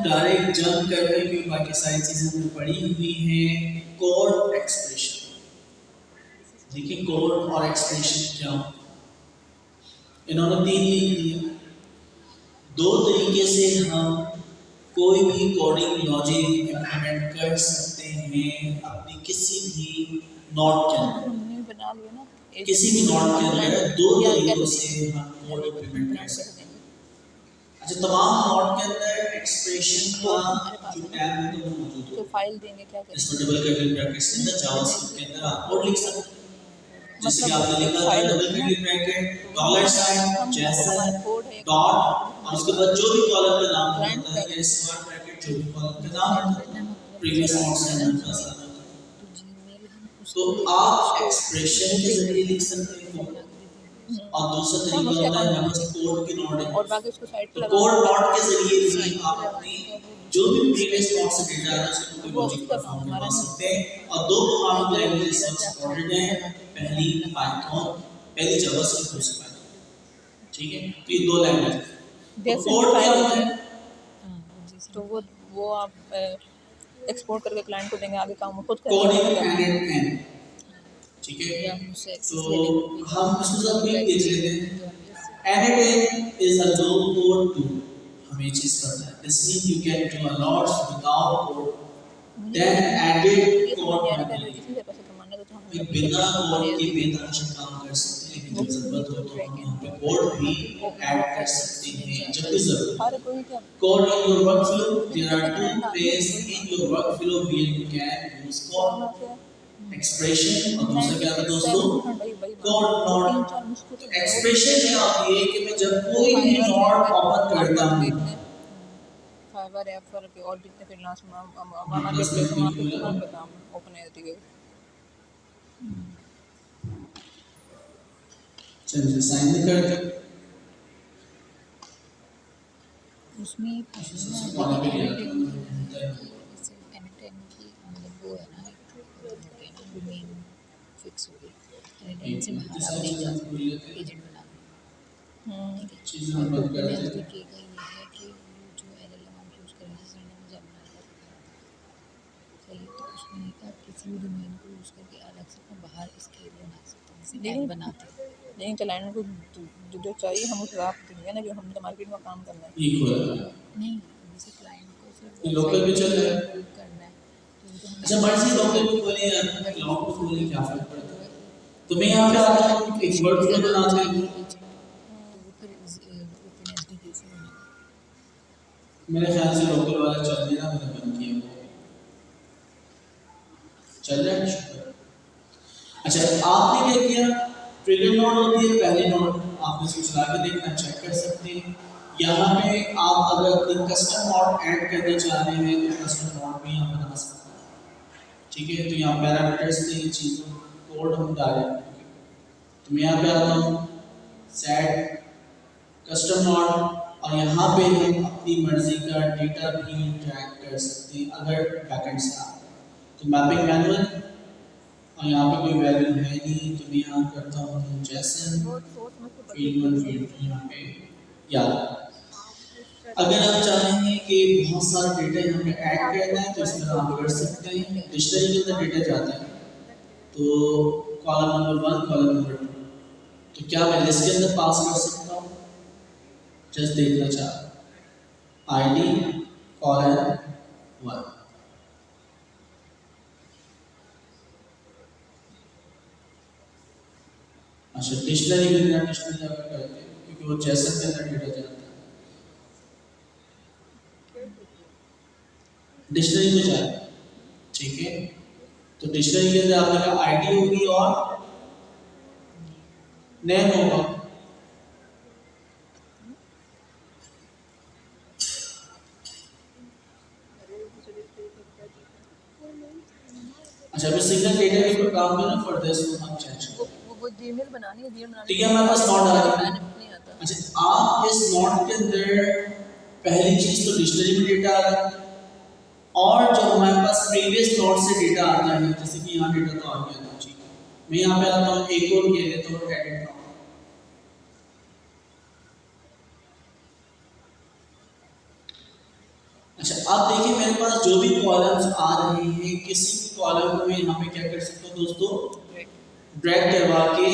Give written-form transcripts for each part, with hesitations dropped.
Direct jump कर रहे हैं क्योंकि बाकी सारी चीजें हमने पढ़ी हुई हैं। कोड एक्सप्रेशन, देखिए कोड और एक्सप्रेशन क्या हो, इन्होंने 3 लिख दिया। 2 तरीके से हम कोई भी कोडिंग लॉजिक इम्प्लीमेंट कर सकते हैं अपनी किसी भी नोट के अंदर, बना लिया ना, किसी भी नोट के अंदर 2 तरीकों से हम कोड इम्प्लीमेंट कर सकते हैं। अच्छा, तमाम नोट के अंदर एक्सप्रेशन का जो टैब है वो मौजूद है, तो फाइल देंगे क्या करेंगे, इसमें डबल कर्ली ब्रैकेट्स के अंदर जावास्क्रिप्ट के अंदर आप कोड लिख सकते हैं। जैसे कि आपने लिखा था double curly bracket dollar sign JSON dot और उसके बाद जो भी कॉलम का नाम होता है या स्क्वायर ब्रैकेट जो भी कॉलम का नाम होता है प्रीवियस नोट से हमारे पास आता है। तो आप एक्सप्रेशन के जरिए लिख सकते हैं और दूसरा तरीका होता है हमारे पास कोड की नोट है और बाकी उसको साइड पे तो लगा कोड नोट के जरिए भी आप अपनी जो भी प्रीवियस नोट से डेटा आ रहा है उसको कोई लॉजिक परफॉर्म करवा सकते हैं। और 2 प्रोग्रामिंग लैंग्वेजेस सपोर्टेड हैं, पहली पाइथन, पहली जावास्क्रिप्ट दूसरी पाइथन, ठीक है। तो ये 2 लैंग्वेज तो कोड क्या होता है, तो वो आप एक्सपोर्ट करके क्लाइंट को देंगे, आगे काम खुद कोडिंग करेंगे, एंड ठीक है। तो हम इसको सब भी देख लेते हैं। Anything is a no code tool, हमें चीज पता है। This means you can do a lot without code, then added code manually। बिना कोड के बेतहाशा काम कर सकते हैं, लेकिन जब जरूरत हो तो हम यहाँ पे कोड भी ऐड कर सकते हैं जब भी जरूरत। Code in your workflow, there are 2 places in your workflow where you can use code, expression और दूसरा क्या था दोस्तों, कोड नोट। तो एक्सप्रेशन क्या होती है कि मैं जब कोई भी नोट ओपन करता हूँ फाइवर ऐप पर और जितने फ्रीलांस मार्केट प्लेस वहाँ पे वहाँ पे काम ओपन है होती है। चलिए साइन इन करते हैं उसमें वो है ना डोमेन फिक्स हो गई से बाहर आप नहीं जा सकते, एजेंट बना चीजें हम बंद करते हैं। देखिएगा ये है कि जो LLM हम यूज़ करेंगे जैसे मुझे अपना सही, तो उसमें आप किसी भी डोमेन को यूज़ करके अलग से अपना बाहर स्केल बना सकते हैं, जैसे ऐप बनाते हैं। लेकिन क्लाइंट को जो चाहिए हम उस आप देंगे ना, जो हम तो मार्केट में काम करना है नहीं, जैसे क्लाइंट को सिर्फ लोकल भी चल रहा है करना है। अच्छा मर्जी लोकल को खोले या क्लाउड को खोले क्या फर्क पड़ता है। तो मैं यहाँ पे आता हूँ एक वर्कफ्लो बनाते हैं, मेरे ख्याल से लोकल वाला चल नहीं रहा, मैंने बंद किया वो चल रहा है। अच्छा आपने क्या किया, ट्रिगर नोड होती है पहली नोड, आपने इसको चला के देखना चेक कर सकते हैं। यहाँ पे आप अगर अपनी कस्टम नोड ऐड करना चाह रहे हैं तो कस्टम नोड भी यहाँ बना सकते हैं, ठीक है। तो यहाँ पैरामीटर्स थे चीज़ों कोड हम डालें, तो मैं यहाँ पे आता हूँ सेट कस्टम नोड और यहाँ पे हम अपनी मर्जी का डेटा भी ट्रैक कर सकते हैं अगर बैकएंड से आता है। तो मैपिंग मैनुअल और यहाँ पे कोई वैल्यू है नहीं, तो मैं यहाँ करता हूँ जैसन फील्ड 1 फील्ड 2 यहाँ पे याद। अगर आप चाहेंगे कि बहुत सारा डेटा यहाँ पे ऐड करना है तो इस तरह आप कर सकते हैं। डिक्शनरी के अंदर डेटा जाता है तो कॉलम नंबर 1 कॉलम नंबर 2, तो क्या मैं लिस्ट के अंदर पास कर सकता हूँ, जस्ट देखना चाह ID कॉलम 1। अच्छा डिक्शनरी में डिक्शनरी आप करते हैं क्योंकि वो जैसन के अंदर डेटा जाता है, डिक्शनरी में जाए, ठीक है। तो डिक्शनरी के अंदर आपने कहा ID होगी और नेम होगा। अच्छा अभी सिंगल डेटा के ऊपर काम करना फॉर दिस हम चेंज वो जीमेल बनानी है, जीमेल बनानी ठीक है। हमारे पास नोट आ रहा है। अच्छा आप इस नोट के अंदर पहली चीज तो डिक्शनरी में डेटा आ रहा है और जो हमारे पास प्रीवियस नोट से डेटा आता है, जैसे कि यहाँ डेटा तो आ गया था, ठीक है। मैं यहाँ पे आता हूँ एक और ये लेता हूँ एडिट नोट। अच्छा, अब देखिए मेरे पास जो भी कॉलम्स आ रहे हैं, किसी भी कॉलम को मैं यहाँ पे क्या कर सकता हूँ दोस्तों, ड्रैग करवा के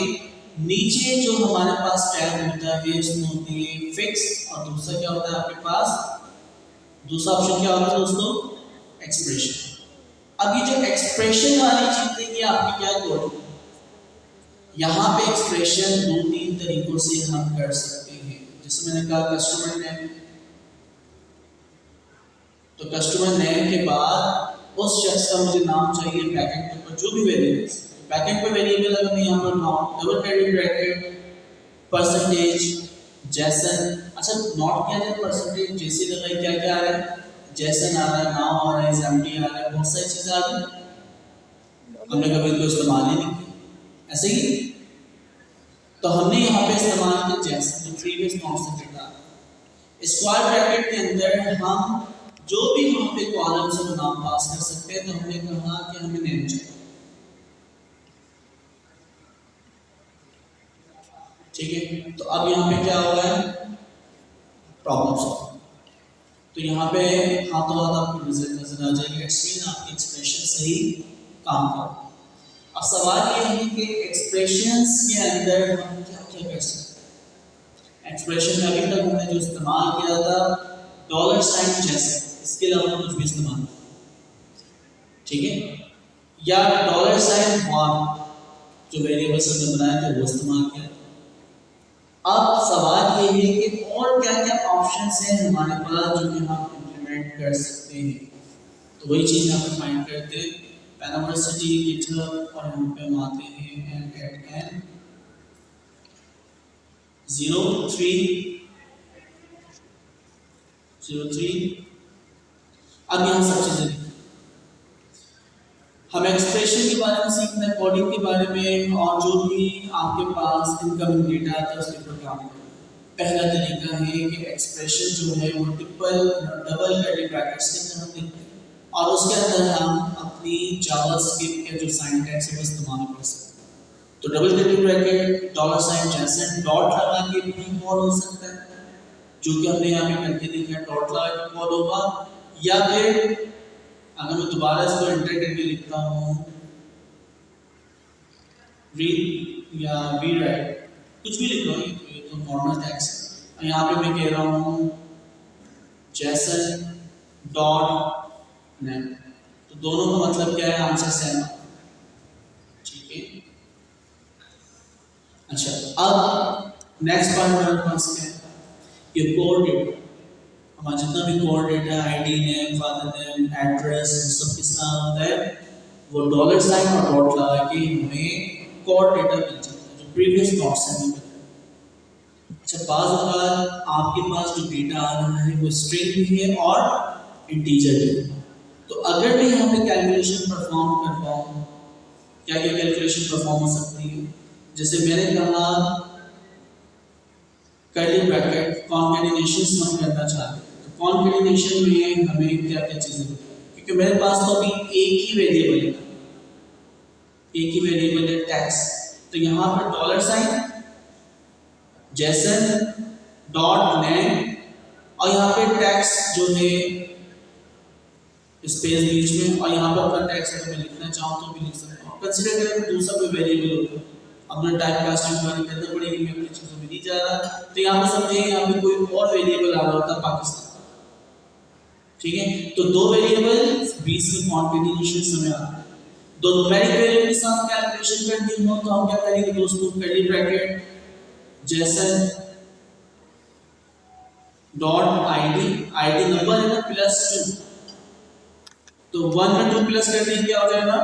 नीचे जो हमारे पास टैब होता है उसमें होती है फिक्स, और दूसरा क्या होता है आपके पास, दूसरा ऑप्शन क्या होता है दोस्तों, एक्सप्रेशन। अब ये जो एक्सप्रेशन वाली चीज है ये आपकी क्या है, यहाँ पे एक्सप्रेशन दो तीन तरीकों से हम कर सकते हैं। जैसे मैंने कहा कस्टमर नेम, तो कस्टमर नेम के बाद उस शख्स का मुझे नाम चाहिए बैकएंड के ऊपर, जो भी वेरिएबल्स बैकएंड पे वेरिएबल अगर मैं यहाँ पर नाम डबल कर्ली ब्रैकेट परसेंटेज जैसन, अच्छा नॉट किया जाए परसेंटेज जैसे लगाई, क्या क्या आ रहा है, जैसन आ रहा है, नाउ आ रहा है, एसएमटी आ रहा है, बहुत सारी चीजें आ रही है, हमने कभी इनको इस्तेमाल ही नहीं किया ऐसे ही। तो हमने यहाँ पे इस्तेमाल किया जैसन, जो प्रीवियस नॉट से डेटा। स्क्वायर ब्रैकेट के अंदर हम जो भी वहाँ पे कॉलम से नाम पास कर सकते हैं, तो हमने कहा कि हमें नेम चाहिए, ठीक है। तो अब यहाँ पे क्या हुआ है, प्रॉब्लम सॉल्व। तो यहाँ पे हाथों हाथ आपको रिजल्ट नजर आ जाएगा, एक्सप्रेशन आपकी एक्सप्रेशन सही काम कर। अब सवाल ये है कि एक्सप्रेशंस के अंदर हम क्या क्या कर सकते हैं। एक्सप्रेशन में अभी तक हमने जो इस्तेमाल किया था डॉलर साइन जैसे, इसके अलावा कुछ भी इस्तेमाल, ठीक है, या डॉलर साइन वन जो वेरिएबल से हमने बनाया था वो इस्तेमाल किया। अब सवाल ये है कि और क्या क्या ऑप्शंस हैं हमारे पास जो कि हम इम्प्लीमेंट कर सकते हैं। तो वही चीज़ यहाँ पे फाइंड करते हैं, पैनावर्सिटी गिटहब, और यहाँ पे हम आते हैं n 03 अब यहाँ सब चीजें हम एक्सप्रेशन के बारे में सीखना है, कोडिंग के बारे में, और जो भी आपके पास इनकमिंग डेटा आता है उसके ऊपर काम करना। पहला तरीका है कि एक्सप्रेशन जो है वो डबल कर्ली ब्रैकेट्स के अंदर हम लिखते हैं, और उसके अंदर हम अपनी जावास्क्रिप्ट के जो सिंटैक्स है वो इस्तेमाल कर सकते हैं। तो double curly bracket dollar sign जैसे डॉट लगा के भी कॉल हो सकता है, जो कि हमने यहाँ पे करके देखा है, डॉट लगा के कॉल होगा, या फिर अगर मैं दोबारा इसको एंटर करके लिखता हूँ रीड या वी राइट, कुछ भी लिख रहा हूँ, ये तो नॉर्मल टेक्स्ट है, यहाँ पे मैं कह रहा हूँ जैसन डॉट नेम, तो दोनों का मतलब क्या है, आंसर सेम, ठीक है। अच्छा, अब नेक्स्ट पार्ट हमारे पास क्या है, ये कोड डेटा, हमारा जितना भी code data ID name father name address सब किस तरह होता है, वो डॉलर साइन और डॉट लगा के हमें कोड डेटा मिल जाता है जो प्रीवियस नॉट से हमें मिला। अच्छा, बाज़ औक़ात आपके पास जो डेटा आ रहा है वो स्ट्रिंग भी है और इंटीजर भी है, तो अगर मैं यहाँ पे कैलकुलेशन परफॉर्म करवाऊँ, क्या क्या कैलकुलेशन परफॉर्म हो सकती है, जैसे मैंने कहा कर्ली ब्रैकेट कॉन्केटिनेशन हम करना चाहते हैं, तो कॉन्केटिनेशन में हमें क्या क्या चीजें, क्योंकि मेरे पास तो अभी एक ही वेरिएबल है टैक्स, तो यहाँ पर dollar sign JSON dot name, और यहाँ पे टैक्स जो है स्पेस बीच में, और यहाँ पर अपना टैक्स अगर मैं लिखना चाहूँ तो भी लिख सकता हूँ। कंसीडर करें दूसरा कोई वेरिएबल होगा, अपना टाइप कास्टिंग हमारी करना पड़ेगी, मैं अपनी चीज़ों में नहीं जा रहा, तो यहाँ पर समझिए यहाँ पे कोई और वेरिएबल आ रहा होता है पाकिस्तान, ठीक है, तो दो वेरिएबल बीच में कॉन्केटिनेशन समय आ रहा है, दो न्यूमेरिक वैल्यू के साथ कैलकुलेशन करनी हो तो हम क्या करेंगे दोस्तों, कर्ली ब्रैकेट जैसन डॉट आईडी नंबर है ना +2, तो 1 में 2 प्लस कर देंगे क्या हो जाएगा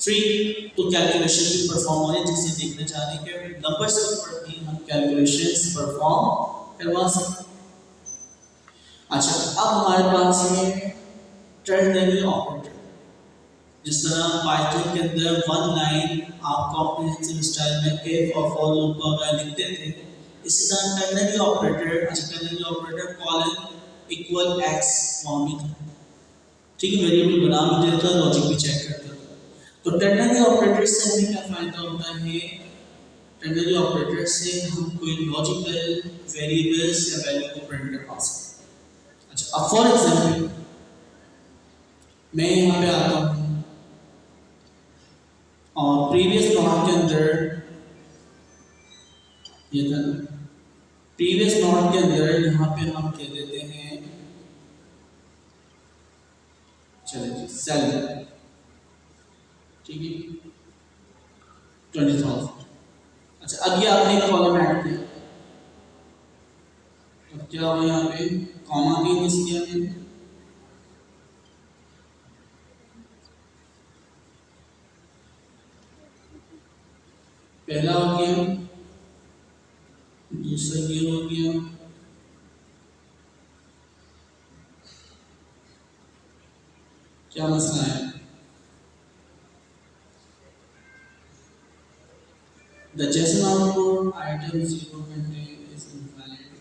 3, तो कैलकुलेशन भी परफॉर्म हो रही है, जिसे देखना चाह रहे हैं कि नंबर से ऊपर भी हम कैलकुलेशंस परफॉर्म करवा सकते हैं। अच्छा, अब हमारे पास है टर्नरी ऑपरेटर, जिस तरह पाइथन के अंदर 1 लाइन आप कॉम्प्रिहेंसिव स्टाइल में इफ और फॉर लूप वगैरह लिखते थे, इसी तरह टर्नरी ऑपरेटर, अच्छा ternary operator colon equal x form में था, ठीक है, वेरिएबल बना भी देता है, लॉजिक भी चेक करता है। तो टर्नरी ऑपरेटर से हमें क्या फायदा होता है, टर्नरी ऑपरेटर से हम कोई लॉजिकल वेरिएबल्स या वैल्यू को प्रिंट कर पा सकते हैं। अच्छा, अब फॉर एग्जाम्पल मैं यहाँ पे आता हूँ और प्रीवियस नॉट के अंदर ये था, प्रीवियस नॉट के अंदर यहाँ पे हम कह देते हैं, चलिए सेल, ठीक है, 20,000। अच्छा, अब ये आपने एक कॉलम ऐड किया, तो क्या हुआ यहाँ पे, कॉमा की मिस किया मैंने, पहला हो गया, दूसरा ये हो गया, क्या मसला है, the JSON output item 0 contain is invalid,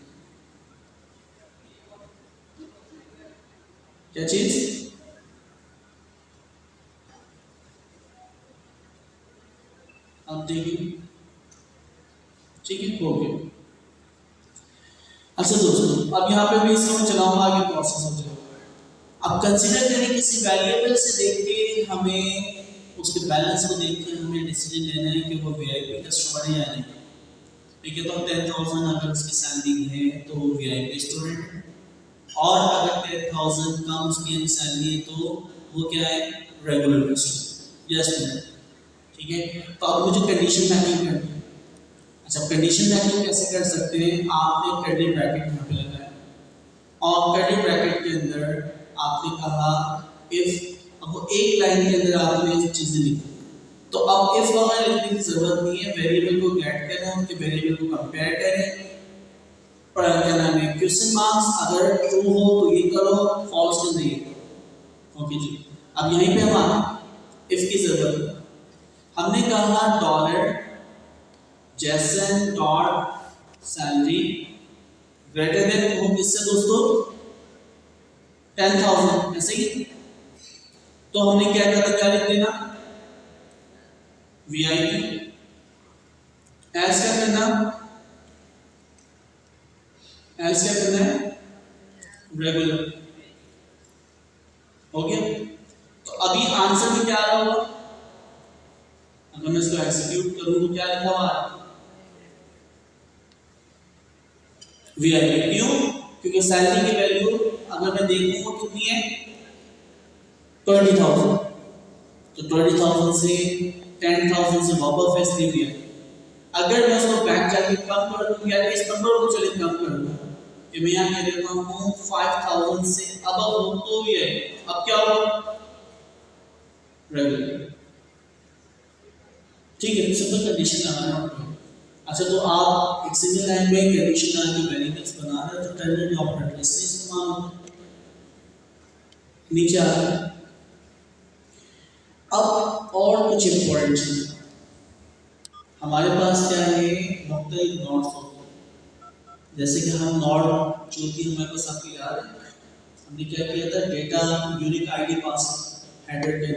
क्या चीज, अब देखिए, ठीक है, हो गया। अच्छा दोस्तों, अब यहाँ पे भी इसको मैं चलाऊंगा, आगे प्रोसेस हो जाएगा। अब कंसीडर करें किसी वेरिएबल से देख के हमें उसके बैलेंस को देख के हमें डिसीजन लेना है कि वो वीआईपी कस्टमर है या नहीं। ठीक है, तो 10,000 अगर उसकी सैलरी है तो वो वीआईपी स्टूडेंट है, और अगर 10,000 कम उसकी सैलरी है तो वो क्या है, रेगुलर स्टूडेंट या स्टूडेंट। ठीक है, तो अब मुझे कंडीशन मैचिंग करनी है। अच्छा, कंडीशन मैचिंग कैसे कर सकते हैं, आपने कर्ली ब्रैकेट यहाँ पे लगाया और कर्ली ब्रैकेट के अंदर आपने कहा इफ, अब वो एक लाइन के अंदर आपने चीजें लिखी, तो अब इफ वगैरह लिखने की जरूरत नहीं है, वेरिएबल को गेट करें, उनके वेरिएबल को कंपेयर करें, पर क्या नाम है, क्वेश्चन मार्क्स अगर ट्रू हो तो ये करो, फॉल्स तो नहीं करो। ओके जी, अब यहीं पे हम आते इफ की जरूरत है, हमने कहा dollar Jason dot salary greater than हो किससे दोस्तों, 10,000, ऐसे ही। तो हमने क्या करना, क्या लिख देना, वीआईपी, एस क्या करना, एस क्या करना है, रेगुलर। हो गया, तो अभी आंसर में क्या आ रहा होगा, अगर मैं इसको एग्जीक्यूट करूं तो क्या लिखा हुआ है, वीआईपी। क्यों, क्योंकि सैलरी की वैल्यू अगर मैं देखूं वो कितनी है, 20,000, तो 20,000 से 10,000 से वापस फैसले दिया। अगर मैं उसको बैक जाके कम कर दूं या इस नंबर को चले कम कर दूं, कि मैं यहाँ कह देता हूँ 5,000 से अब हो तो भी है, अब क्या होगा, रेगुलर। ठीक है, सिंपल कंडीशन लगाना होगा। अच्छा, तो आप एक सिंगल लाइन में कंडीशन लगा के वेरिएबल्स बना रहे हो तो टर्नरी ऑपरेटर इससे इस्तेमाल होता है। नीचे आ रहा है, अब और कुछ इंपॉर्टेंट चीज, हमारे पास क्या है, मुख्तलिफ नोड्स होते हैं, जैसे कि हम नोड जो कि हमारे पास आपको याद है, हमने क्या किया था, डेटा यूनिक आईडी पास हेडर के,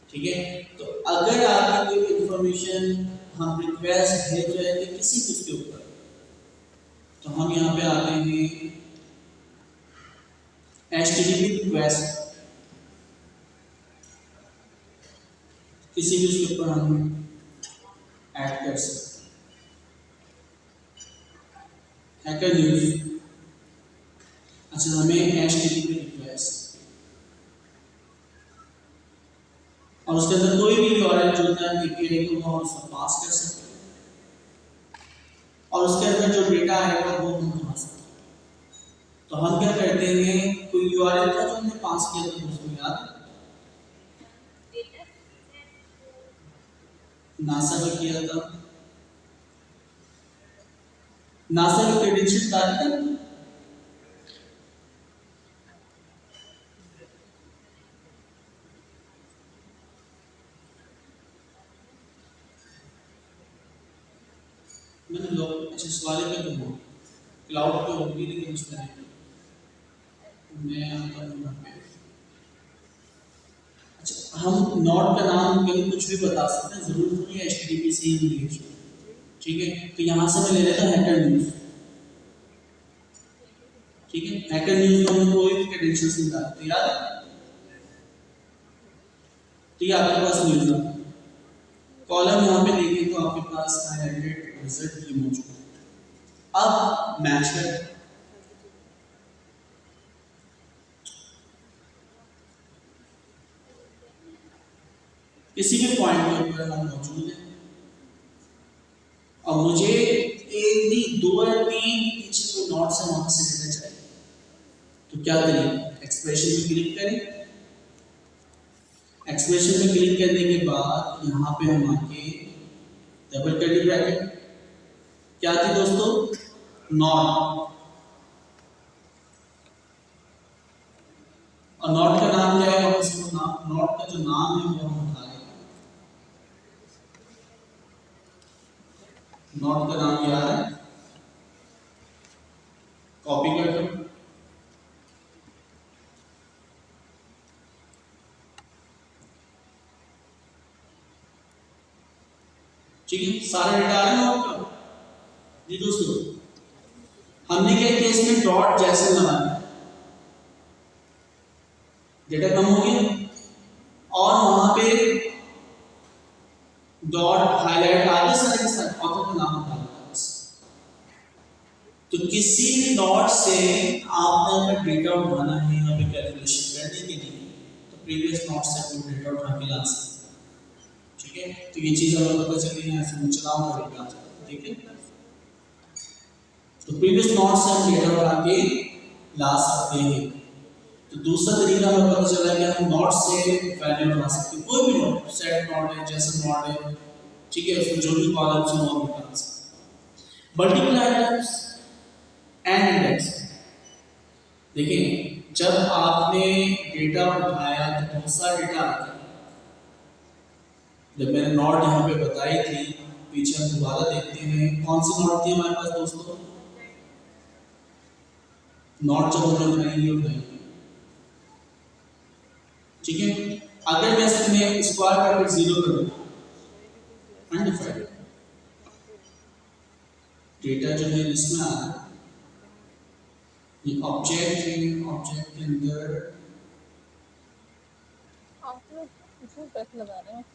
ठीक है। तो अगर आपकी कोई इंफॉर्मेशन हम रिक्वेस्ट भेज रहे थे किसी चीज के ऊपर, तो हम यहाँ पे आते हैं HTTP रिक्वेस्ट, किसी भी उसके ऊपर हम ऐड कर सकते हैं, हैकर न्यूज। अच्छा, हमें HTTP रिक्वेस्ट और उसके अंदर कोई भी URL जो होता है API को हम उसको पास कर सकते हैं, और उसके अंदर जो डेटा आएगा वो हम बना सकते हैं। तो हम क्या करते हैं, कोई URL था जो हमने पास किया था उसको याद है, नासा का किया था, नासा की क्रेडेंशियल डाली था, मैंने लोग अच्छा सवाल पे तो क्लाउड पे होगी लेकिन उसमें नहीं, मैं आता हूँ यहाँ पे। अच्छा, हम नोड का नाम कहीं कुछ भी बता सकते हैं, जरूर नहीं है HTTP से ही लिखे, ठीक है। तो यहाँ से मैं ले लेता हूँ हैकर न्यूज, ठीक है, हैकर न्यूज में हम कोई भी क्रेडेंशियल्स नहीं डालते, याद है? ठीक है, आपके पास न्यूज है, कॉलम यहाँ पे देखें तो आपके पास हाईलाइटेड रिजल्ट भी मौजूद है। अब मैच करें, किसी भी पॉइंट के ऊपर हम मौजूद हैं और मुझे एक नहीं दो या तीन पीछे कोई नोट से वहां से डेटा चाहिए, तो क्या करें? एक्सप्रेशन में क्लिक करें। एक्सप्रेशन में क्लिक करने के बाद यहाँ पे हम आके डबल कर्ली ब्रैकेट क्या थी दोस्तों? नॉट, और नॉट का नाम क्या है? नॉट का जो नाम है वो हम उठा लेंगे। नॉट का नाम क्या है? कॉपी कर दो, ठीक है, सारा डेटा आ रहा है नॉट का। जी दोस्तों, हमने क्या किया इसमें? डॉट जैसे बनाया, डेटा कम हो गया और वहां पे डॉट हाईलाइट आगे सारे के साथ ऑथर का नाम डालना है बस। तो किसी भी डॉट से आपने अगर डेटा उठाना है यहाँ पे कैलकुलेशन करने के लिए, तो प्रीवियस नोट से कोई डेटा उठा के ला सकते हैं, ठीक है? तो ये चीज हमें पता चली है, ऐसे चलाओ करेगा, ठीक है? तो प्रीवियस नोट से हम डेटा उठा के ला सकते हैं। तो दूसरा तरीका हमें पता चला कि हम नॉट से वैल्यू बना सकते हैं, कोई भी नॉट, सेट नॉट है, जैसे नॉट है, ठीक है, उसमें जो भी कॉलम्स हैं वो निकाल सकते हैं। मल्टीपल आइटम्स एंड इंडेक्स, देखिए जब आपने डेटा उठाया तो बहुत सारा डेटा आता है। जब मैंने नॉट यहाँ पे बताई थी, पीछे हम दोबारा देखते हैं कौन सी नॉट थी हमारे पास दोस्तों? नॉट जब हमने उठाई, ठीक है? अगर मैं इसमें स्क्वायर ब्रैकेट 0 कर दूं, अनडिफाइंड डेटा जो है इसमें आ रहा है, ये ऑब्जेक्ट है, ऑब्जेक्ट के अंदर आप लोग इसमें पैसे लगा रहे हैं,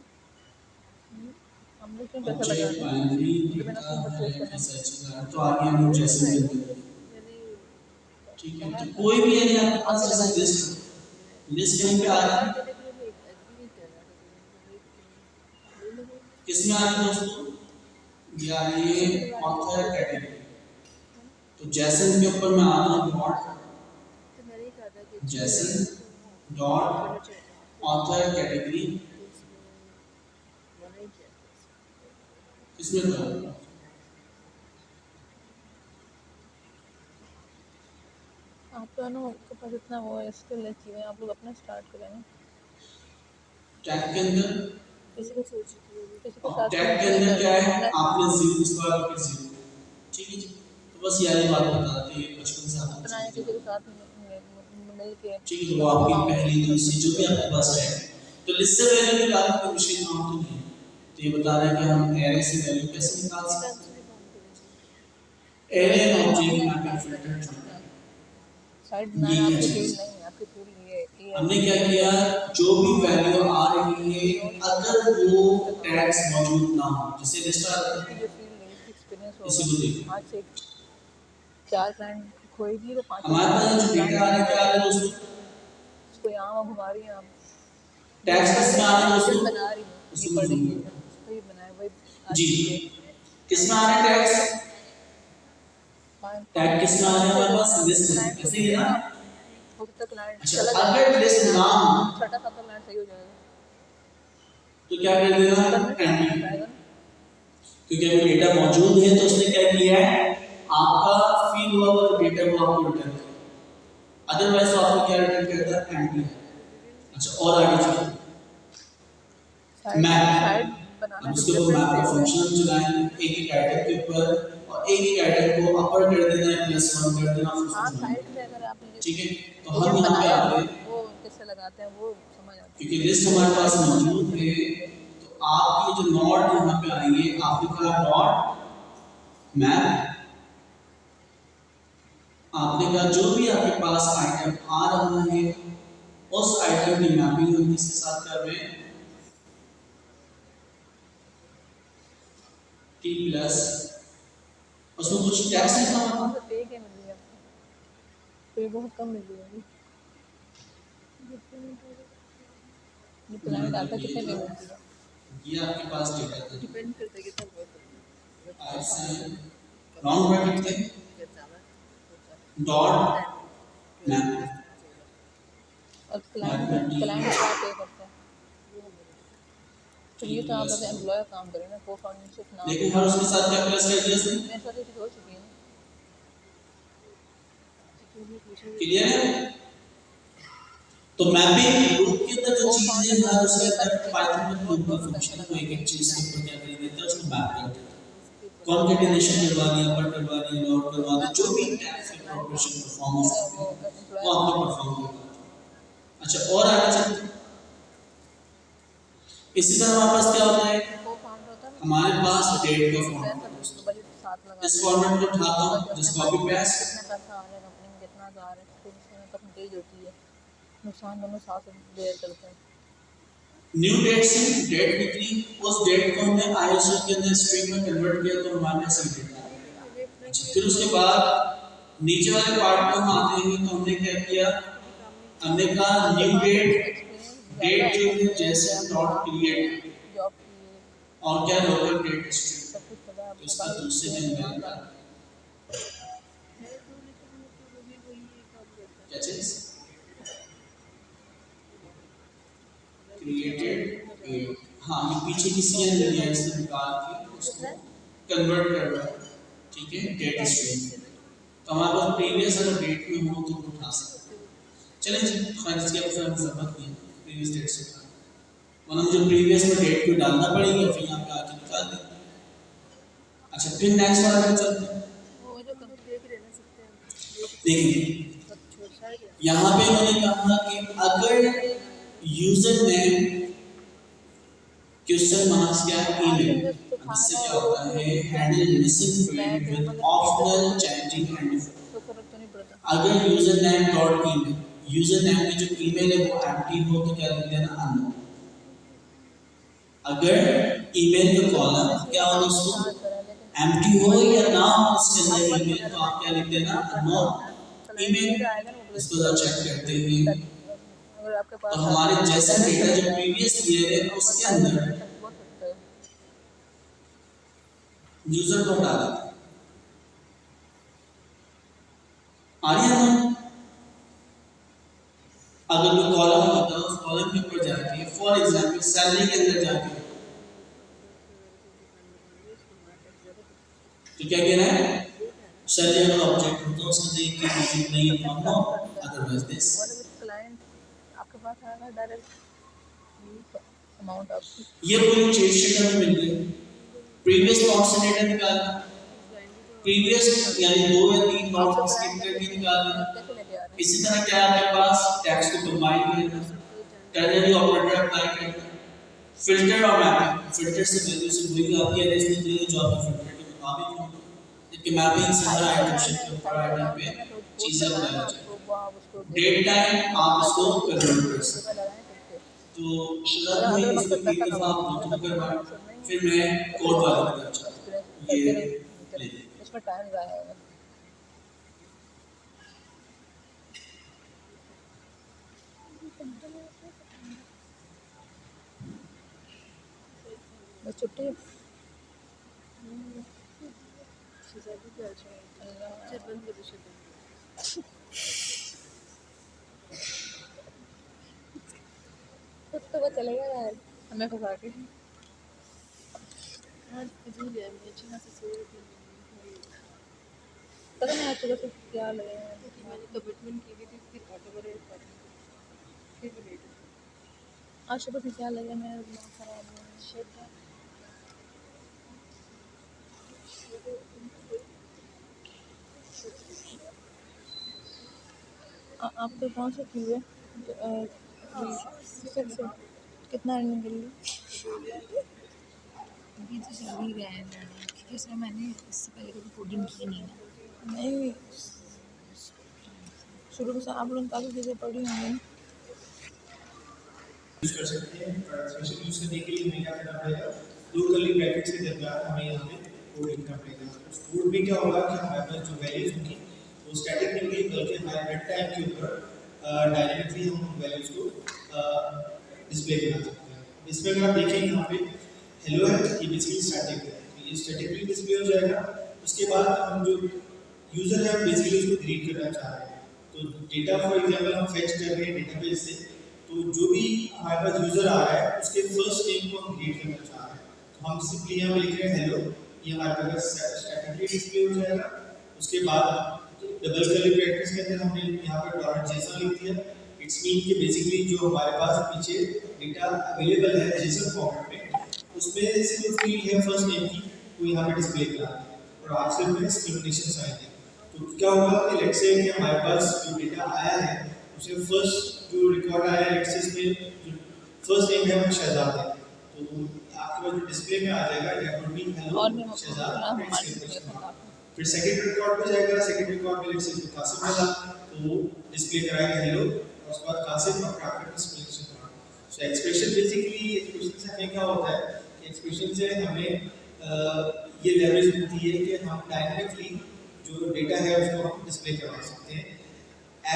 हम लोग क्यों पैसे लगा ऑब्जेक्ट रहे हैं? बाइनरी बिना डेटा परचेज है करने ऐसा चीज़, तो आगे हम लोग जैसे भी करते हैं, ठीक है? तो कोई भी यदि आपके पास जैसे लिस्ट कहीं पे आ रहा है, किसमें आ रहा है दोस्तों? या ये ऑथर कैटेगरी, तो जैसन के ऊपर मैं आता हूँ डॉट जैसन डॉट ऑथर कैटेगरी, किसमें था? आप दोनों के पास इतना वो स्किल है चीज़ें, आप लोग अपना स्टार्ट करें ना। टैग के अंदर, किसी को अब टैग के अंदर क्या है? आपने जीरो स्क्वायर ब्रैकेट 0, ठीक है जी? तो बस यही बात बताते हैं, बचपन से आपको बनाए किसी के साथ मिल के, ठीक है? वो आपकी पहली दूसरी जो भी आपके पास है, तो लिस्ट से वैल्यू निकालने की विशेष काम तो नहीं है। तो ये बता रहा है कि हम एरे से वैल्यू कैसे निकाल सकते हैं? Array object mapping filter, side ये बनाना क्या आपकी चीज? फील्ड नहीं है, आपकी फील्ड ये है। हमने क्या किया? जो भी वैल्यू आ रही है अगर वो टैग्स मौजूद ना हो, जैसे लिस्ट आ रहा है, ये फील्ड है, एक्सपीरियंस इसी को देखिए, होगा। आज से 4 क्लाइंट खोएगी तो 5 हमारे पास जो डेटा आ रहा है क्या आ रहा है दोस्तों? इसको यहाँ घुमा रही हैं आप, टैग्स किसमें आ रहा है दोस्तों? बना रही हूँ, ये उसको पढ़ रही जूम है, वही बनाया वही जी, किसमें आ रहे हैं टैग्स? टैग किसमें आ रहे हैं हमारे पास? लिस्ट में, ऐसे ही है ना? अच्छा, अगर लिस्ट ना हो छठा सातवां क्लाइंट सही हो जाएगा, तो क्या कर देना? एंटी, क्योंकि अभी डेटा मौजूद है तो उसने क्या किया है? आपका फील हुआ वो डेटा को आपको रिटर्न किया, अदरवाइज तो आपको क्या रिटर्न करता है? एंटी। अच्छा, और आगे चलो मैप, अब उसके ऊपर मैप का फंक्शन चलाएंगे एक एक आइटम के ऊपर, और एक एक आइटम को अपर कर देना है, +1 कर देना, फिर उसको साइड में अगर आप ठीक है? तो हम यहाँ पे आ गए, वो कैसे लगाते हैं वो समझ आता है, क्योंकि लिस्ट हमारे पास मौजूद है, तो आपकी जो नॉट यहाँ पे आएंगे, आपने कहा डॉट मैप आपने कहा जो भी आपके पास आइटम आ रहा है उस आइटम की मैपिंग हम किसके साथ कर रहे हैं, टी प्लस, उसमें कुछ टैक्स लिखा हुआ था, पे के मिल रही है पे बहुत कम मिल रही है ये क्लाइंट आता है कितने पे मिलती है ये आपके पास डेटा था, डिपेंड करता है कितना बहुत आज से राउंड ब्रैकेट थे डॉट मैप और क्लाइंट क्या पे करता है तो ये तो आप अपने एम्प्लॉयर काम करें ना को फाउंडरशिप नाम लेकिन हर उसके साथ क्या प्लस कर दिया इसने, मेरे साथ ये चीज़ हो चुकी है ना क्लियर है। तो मैपिंग ग्रुप के अंदर जो चीजें हैं उसके अंदर पाइथन में ग्रुप का फंक्शन है, एक एक चीज के ऊपर क्या कर देता है उसको मैप कर देता है, कॉन्केटेनेशन करवा दिया, पर करवा दिया, नोट करवा दिया, जो भी टैक्स के ऑपरेशन परफॉर्म हो सकते हैं वो आपने परफॉर्म करवा। अच्छा और आगे चलते हैं, इसी तरह हमारे पास क्या होता है, को फाउंडर होता है हमारे पास डेट का फॉर्मेट है, तो बजट साथ लगा इस फॉर्मेट को उठाता हूँ, जिस कॉपी पेस्ट, कितना पैसा आ रहा है कंपनी में कितना जा रहा है फिर उसमें परसेंटेज होती है नुकसान दोनों साथ बेयर करते हैं न्यू डेट से डेट निकली, उस डेट को हमने आईएसओ के अंदर स्ट्रिंग में कन्वर्ट किया तो हमारे पास एक डेटा आ गया। अच्छा फिर उसके बाद नीचे वाले पार्ट में हम आते हैं तो हमने क्या किया, हमने कहा न्यू डेट, डेट जो है जैसे डॉट क्रिएट जॉब की और क्या लोकल डेट स्ट्रिंग, सब कुछ पता है तो आपको इसका दूसरे दिन में आएगा क्या चीज क्रिएटेड, हाँ ये पीछे की सीएन लिया है इससे निकाल के उसको कन्वर्ट कर रहा है, ठीक है डेट स्ट्रिंग, तो हमारे पास प्रीवियस अगर डेट में हो तो उठा सकते हैं। चलें जी खैर इसकी अब फिर जरूरत नहीं है प्रीवियस डेट से, वरना मुझे प्रीवियस में डेट को डालना पड़ेगी और फिर यहाँ पे आके निकाल देंगे। अच्छा फिर नेक्स्ट वाला पे चलते हैं, वो जो कंपनी देख रहे ना सकते हैं देखिए यहाँ पे मैंने कहा कि अगर यूजर नेम क्वेश्चन मार्क्स क्या ईमेल, इससे क्या होता है handle missing field with optional changing and तो फर्क तो नहीं पड़ता अगर user name dot email, user name की जो ईमेल है वो एम्प्टी हो तो क्या लिख देना अननोन, अगर ईमेल का कॉलम क्या हो दोस्तों एम्प्टी हो या ना हो उसके अंदर ईमेल तो आप क्या लिख देना अननोन ईमेल, इसको जरा चेक करते हैं अगर आपके पास तो हमारे जैसे डेटा जो प्रीवियस ईयर है उसके अंदर यूजर को हटा देते हैं, आ रही है ना, अगर कोई कॉलम होता है उस कॉलम के ऊपर जाके फॉर एग्जांपल सैलरी के अंदर जाके तो क्या कहना है सैलरी अगर ऑब्जेक्ट होता है उसको देख के मौजूद नहीं है नो अदरवाइज दिस, क्लाइंट आपके पास आएगा डायरेक्ट अमाउंट आपकी ये पूरी चीज शीट हमें मिल गई, प्रीवियस नोट से डेटा निकालना, प्रीवियस यानी 2 या 3 नोट को स्किप करके निकालना, कैसे लेके आ रहे हैं इसी तरह क्या आपके पास टैक्स को कंबाइन करना, टर्नरी ऑपरेटर अप्लाई करना, फिल्टर और मैपिंग, फिल्टर से वैल्यू से वही आपकी अरेंज निकलेगी जो आपके फिल्टर के मुताबिक हो, जबकि मैपिंग से हर आइटम शीट के ऊपर आइटम पे चीजें अप्लाई हो जाएगी, डेट टाइम आप इसको कन्वर्ट कर सकते हैं, तो शुरुआत में इसको एक दफा आप दो करवाएं, फिर मैं कोड वाले की तरफ चलता हूं, ये ले इसमें टाइम ज़ाया होगा बस छुट्टी तो वो चलेगा यार हमें फंसा के पता नहीं आज सुबह से क्या लगे मैंने कमिटमेंट की थी फिर ऑटो आज सुबह से क्या लगे मेरा दिमाग खराब हो आपके कौन सा क्यू है कितना अर्निंग कर ली अभी तो चल ही रहा है लर्निंग क्योंकि उसमें मैंने इससे पहले कभी कोडिंग की नहीं है नहीं शुरू से आप लोग काफ़ी चीज़ें पढ़ी होंगी ना। यूज कर सकते हैं। ट्रांसलेशन यूज करने के लिए हमें क्या करना पड़ेगा, दो कर्ली ब्रैकेट्स के दरमियान हमें यहाँ पे कोड लिखना पड़ेगा। उस कोड में क्या होगा कि हमारे पास जो वैल्यूज होंगी वो स्टैटिक नहीं होगी, बल्कि हमारे रन टाइम के ऊपर डायनेमिकली हम वैल्यूज को डिस्प्ले करा सकते हैं। इसमें अगर आप देखें यहाँ पे हेलो है, ये बेसिकली स्टैटिक है, तो ये स्टैटिकली डिस्प्ले हो जाएगा। उसके बाद हम जो यूजर है बेसिकली उसको ग्रीट करना चाह रहे हैं, तो डेटा फॉर एग्जांपल हम फेच कर रहे हैं डेटाबेस से, तो जो भी हमारे पास यूजर आ रहा है उसके फर्स्ट नेम को हम ग्रीट करना चाह रहे हैं, तो हम सिंपली यहाँ लिख रहे हैं हेलो, ये हमारे पास स्टैटिकली डिस्प्ले हो जाएगा। उसके बाद डबल कर्ली ब्रैकेट्स के अंदर हमने यहाँ पे $जेसन लिख दिया। इट्स मीन कि बेसिकली जो हमारे पास पीछे डेटा अवेलेबल है जेसन फॉर्मेट में, उसमें से जो फील्ड है फर्स्ट नेम की वो यहाँ पे डिस्प्ले करा है और आखिर में एक्सक्लेमेशन साइन है। तो क्या होगा कि लेट्स से कि हमारे पास जो डेटा आया है उसे फर्स्ट जो रिकॉर्ड आया है लेट्स से इसमें जो फर्स्ट नेम है वो शहजाद है, तो आपके पास जो डिस्प्ले में आ जाएगा that would be hello Shahzad. फिर सेकंड रिकॉर्ड पे जाएगा, सेकंड रिकॉर्ड में लेट्स से कासिम मिला तो डिस्प्ले कराएगा हेलो और उसके बाद कासिम और ब्रैकेट में एक्सप्लेनेशन करा। सो एक्सप्रेशन बेसिकली एक्सप्रेशन से हमें क्या होता है कि एक्सप्रेशन से हमें ये लेवरेज मिलती है कि हम डायनेमिकली जो डेटा है उसको हम डिस्प्ले करवा सकते हैं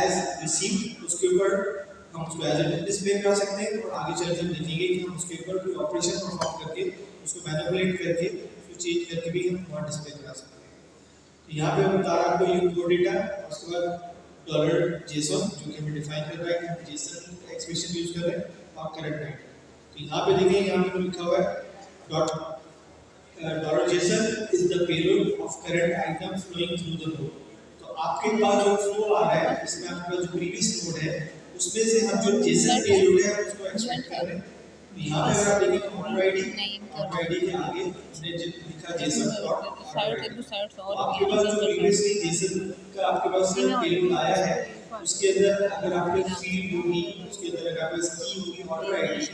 एज रिसीव्ड, उसके ऊपर हम उसको एज ए डिस्प्ले करा सकते हैं और आगे चलकर हम देखेंगे कि हम उसके ऊपर कोई ऑपरेशन परफॉर्म करके उसको मैनिपुलेट करके उसको चेंज करके भी हम वहाँ डिस्प्ले करा सकते हैं। तो यहाँ पे हम बता रहा आपको ये दो डेटा, उसके बाद $जेसन जो कि हमें डिफाइन कर रहा है कि हम जेसन एक्सप्रेशन यूज कर रहे हैं और करंट टाइम। तो यहाँ पे देखें, यहाँ पे लिखा हुआ है $Jason is the payload of current item flowing through the node। तो आपके पास जो फ्लो आ रहा है इसमें आपके पास जो प्रीवियस नोड है उसमें से हम जो जेसन पेलोड है उसको एक्सट्रैक्ट कर रहे हैं। तो यहाँ पे अगर आप देखें ऑर्डर आईडी के आगे हमने लिखा जेसन डॉट आपके पास जो प्रीवियसली जेसन का आपके पास पेलोड आया है उसके अंदर अगर आपके फील्ड होगी उसके अंदर अगर आपके पास की होगी ऑर्डर आईडी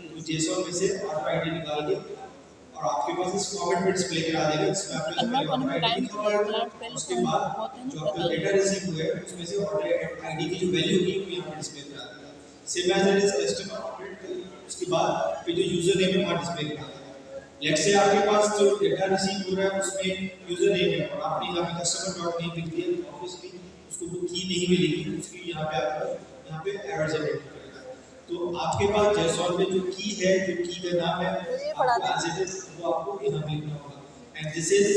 तो जेसन में से ऑर्डर आईडी निकाल के और आपके पास इस फॉर्मेट में डिस्प्ले करा देगा जिसमें आपके ऑर्डर आईडी लिखा हुआ है। उसके बाद जो आपका डेटा रिसीव हुआ है उसमें से ऑर्डर आईडी की जो वैल्यू होगी वो यहाँ पे डिस्प्ले करा देगा। Same as it is customer operate, उसके बाद फिर जो यूजर नेम है वहाँ डिस्प्ले करा देगा। लेट्स से आपके पास जो डेटा रिसीव हो रहा है उसमें यूजर नेम है और आपने यहाँ पे कस्टमर डॉट नेम लिख दिया, ऑब्वियसली उसको वो की नहीं मिलेगी, उसकी यहाँ पे आपको यहाँ पे एरर जनरेट करेगा। तो आपके पास जेसन में जो की है, जो की का नाम है आपको एज इट इज वो आपको यहाँ पे लिखना होगा। And this is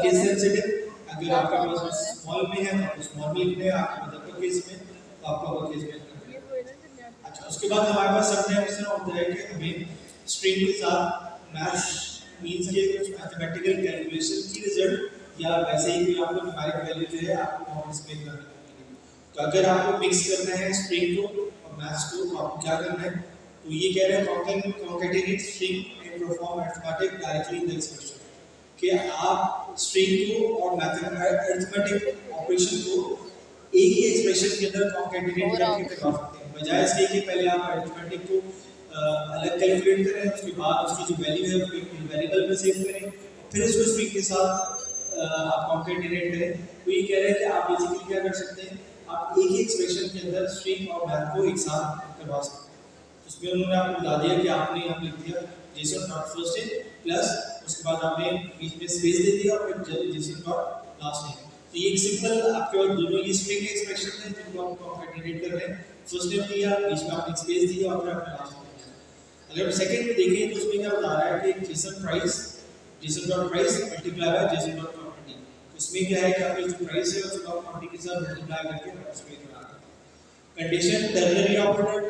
case sensitive, अगर आपके पास स्मॉल में है तो स्मॉल में लिखना है, आपके अपर केस में तो आपको अपर केस में लिखना है। अच्छा, उसके बाद हमारे पास समटाइम्स ऐसा होता है कि हमें स्ट्रिंग के साथ मैथ्स मींस के कुछ मैथमेटिकल कैलकुलेशन की रिजल्ट या वैसे ही कोई आपको न्यूमेरिक वैल्यू जो है आपको वहाँ डिस्प्ले करनी होगी। तो अगर आपको मिक्स करना है स्ट्रिंग को और मैथ्स को तो आपको क्या करना है, तो ये कह रहे हैं concatenate string and perform arithmetic directly in the expression, कि आप स्ट्रिंग को और अरिथमेटिक ऑपरेशन को एक ही एक्सप्रेशन के अंदर concatenate करके करवा सकते हैं, बजाय इसके कि पहले आप अरिथमेटिक को अलग कैलकुलेट करें, उसके बाद उसकी जो वैल्यू है उसको एक वेरिएबल में सेव करें, फिर उसको स्ट्रिंग के साथ आप concatenate करें। तो ये कह रहे हैं कि आप बेसिकली क्या कर सकते हैं, आप एक ही एक्सप्रेशन के अंदर स्ट्रिंग और मैथ को एक साथ करवा सकते हैं। उसमें उन्होंने आपको बता दिया कि आपने यहाँ लिख दिया Jason dot first name plus उसके बाद आपने बीच में स्पेस दे दिया और फिर जेसन डॉट लास्ट नेम। तो ये एक सिंपल आपके पास दोनों ये स्ट्रिंग के एक्सप्रेशन है जिनको आप कंकैटिनेट कर रहे हैं, फर्स्ट नेम दिया, बीच में आपने स्पेस दिया और फिर आपने लास्ट नेम दिया। अगर सेकंड में देखें तो उसमें क्या बता रहा है कि Jason price, Jason dot price multiply by Jason dot quantity. इसमें क्या है कि आपके जो प्राइस है उसको आप क्वांटिटी के साथ मल्टीप्लाई करके डिस्प्ले करा रहे हैं। कंडीशन टर्नरी ऑपरेटर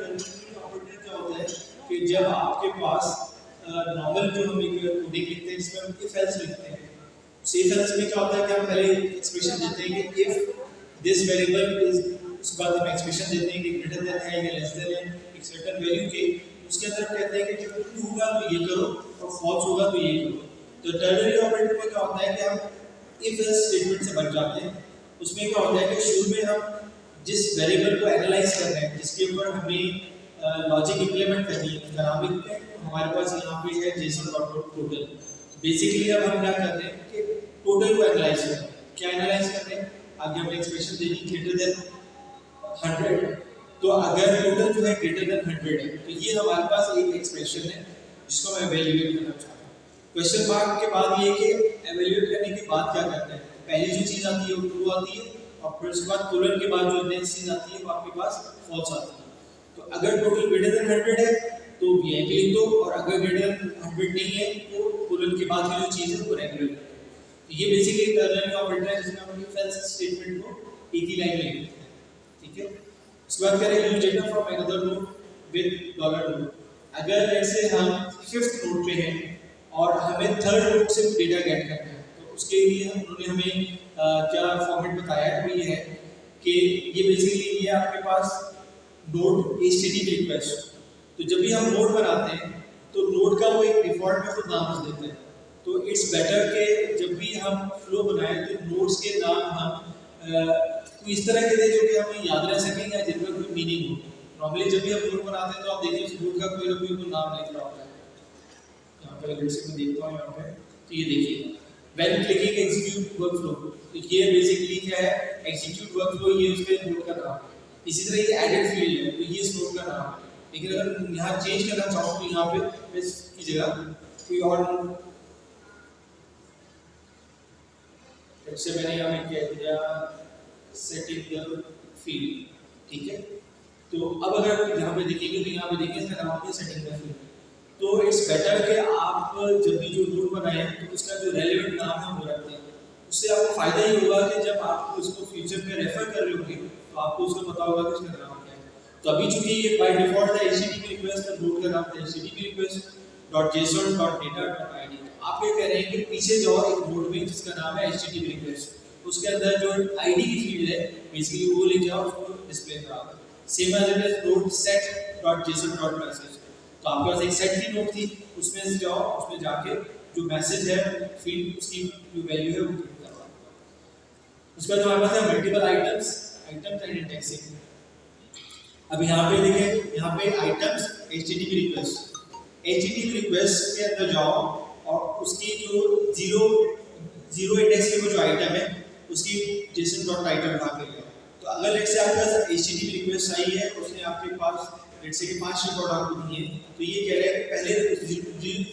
क्या होता है कि जब आपके पास नॉर्मल जो हम एक कोडिंग लिखते हैं जिसमें हम इफ एल्स लिखते हैं, उस इफ एल्स में क्या होता है कि हम पहले एक्सप्रेशन देते हैं कि इफ दिस वेरिएबल इज, उसके बाद हम एक्सप्रेशन देते हैं कि ग्रेटर देन है या लेस देन है एक सर्टेन वैल्यू के, उसके अंदर कहते हैं कि जब ट्रू होगा तो ये करो और फॉल्स होगा तो ये करो। तो टर्नरी ऑपरेटर में क्या होता है कि हम इफ एल्स स्टेटमेंट से बच जाते हैं। उसमें क्या होता है कि शुरू में हम जिस वेरिएबल को एनालाइज कर रहे हैं, जिसके ऊपर हमें लॉजिक इंप्लीमेंट करनी है, उसका नाम लिखते हैं। हमारे पास यहाँ पे है जेसन डॉट टोटल। बेसिकली अब हम क्या कर रहे हैं कि टोटल को एनालाइज कर रहे हैं। क्या एनालाइज कर रहे हैं, आगे हमने expression they the greater than 100, तो अगर टोटल जो है ग्रेटर देन 100 है तो ये हमारे पास एक एक्सप्रेशन है जिसको मैं एवेल्युएट करना चाहता हूँ। क्वेश्चन मार्क के बाद ये कि एवेल्युएट करने के बाद क्या करना है। पहली जो चीज़ आती है वो ट्रू आती है और फिर उसके बाद कोलन के बाद जो नेक्स्ट चीज़ आती है वो आपके पास फॉल्स आती है। तो अगर टोटल ग्रेटर देन 100 है तो वी लिख दो, और अगर ग्रेटर देन 100 नहीं है तो कोलन के बाद की जो चीज़ है वो रेगुलर। तो ये बेसिकली टर्नरी ऑपरेटर है जिसमें हम इफ एल्स स्टेटमेंट को एक ही लाइन में लिखते हैं, ठीक है। उसके बाद कह रहे हैं use data from another node with $. अगर ऐसे हम 5th नोड पे हैं और हमें 3rd नोड से डेटा गेट करना है तो उसके लिए उन्होंने हमें क्या फॉर्मेट बताया है वो ये है कि ये बेसिकली ये आपके पास नोड HTTP रिक्वेस्ट। तो जब भी हम नोड बनाते हैं तो नोड का वो एक डिफॉल्ट में खुद नाम देते हैं। तो इट्स बेटर के जब भी हम फ्लो बनाएं तो नोड्स के नाम हम कोई इस तरह के दें जो कि हमें याद रह सकें या जिनमें कोई मीनिंग हो। नॉर्मली जब भी हम नोड बनाते हैं तो आप देखिए उस नोड का कोई ना कोई नाम लिख रहा होता है। यहाँ पे अगर मैं देखता हूँ यहाँ पे तो ये देखिए व्हेन क्लिकिंग एग्जीक्यूट वर्कफ्लो, तो ये बेसिकली क्या है एग्जीक्यूट वर्कफ्लो, ये उसके नोड का नाम है। इसी तरह ये एडेड फील्ड है तो ये इस नोड का नाम है। लेकिन अगर यहाँ चेंज करना चाहूँ तो यहाँ पे इसकी जगह कोई और जैसे मैंने यहाँ पे कह दिया सेटिंग द फील्ड, ठीक है। तो अब अगर यहाँ पे देखेंगे तो यहाँ पे देखिए इसका नाम है सेटिंग द फील्ड। तो इट्स बेटर कि आप जब भी जो नोड बनाए तो उसका जो रेलेवेंट नाम है वो रखते हैं। उससे आपको फायदा ही होगा कि जब आप उसको फ्यूचर में रेफर कर रहे होंगे तो आपको उसको पता होगा कि उसका नाम क्या है। तो अभी चूंकि ये बाय डिफॉल्ट था HTTP रिक्वेस्ट, तो नोड का नाम था HTTP request.json.data.id। आप ये कह रहे हैं कि पीछे जाओ एक नोड में जिसका नाम है HTTP रिक्वेस्ट, उसके अंदर जो आईडी की फील्ड है बेसिकली वो लेके आओ, उसको डिस्प्ले करा दो। Same as it is node set.json.message, तो आपके पास एक सेट की नोड थी, उसमें से जाओ, उसमें जाके जो मैसेज है फील्ड उसकी जो वैल्यू है वो प्रिंट करवा दो। उसके बाद हमारे पास है मल्टीपल आइटम्स एंड इंडेक्सिंग। अब यहाँ पे देखिए यहाँ पे आइटम्स HTTP रिक्वेस्ट के अंदर जाओ और उसकी जो जीरो इंडेक्स के जो आइटम है उसकी JSON.title उठा के ले। तो अगर लेट्स से आपके पास HTTP रिक्वेस्ट आई है उसने आपके पास लेट्स से कि 5 रिकॉर्ड आपको दिए, तो ये कह रहा है कि पहले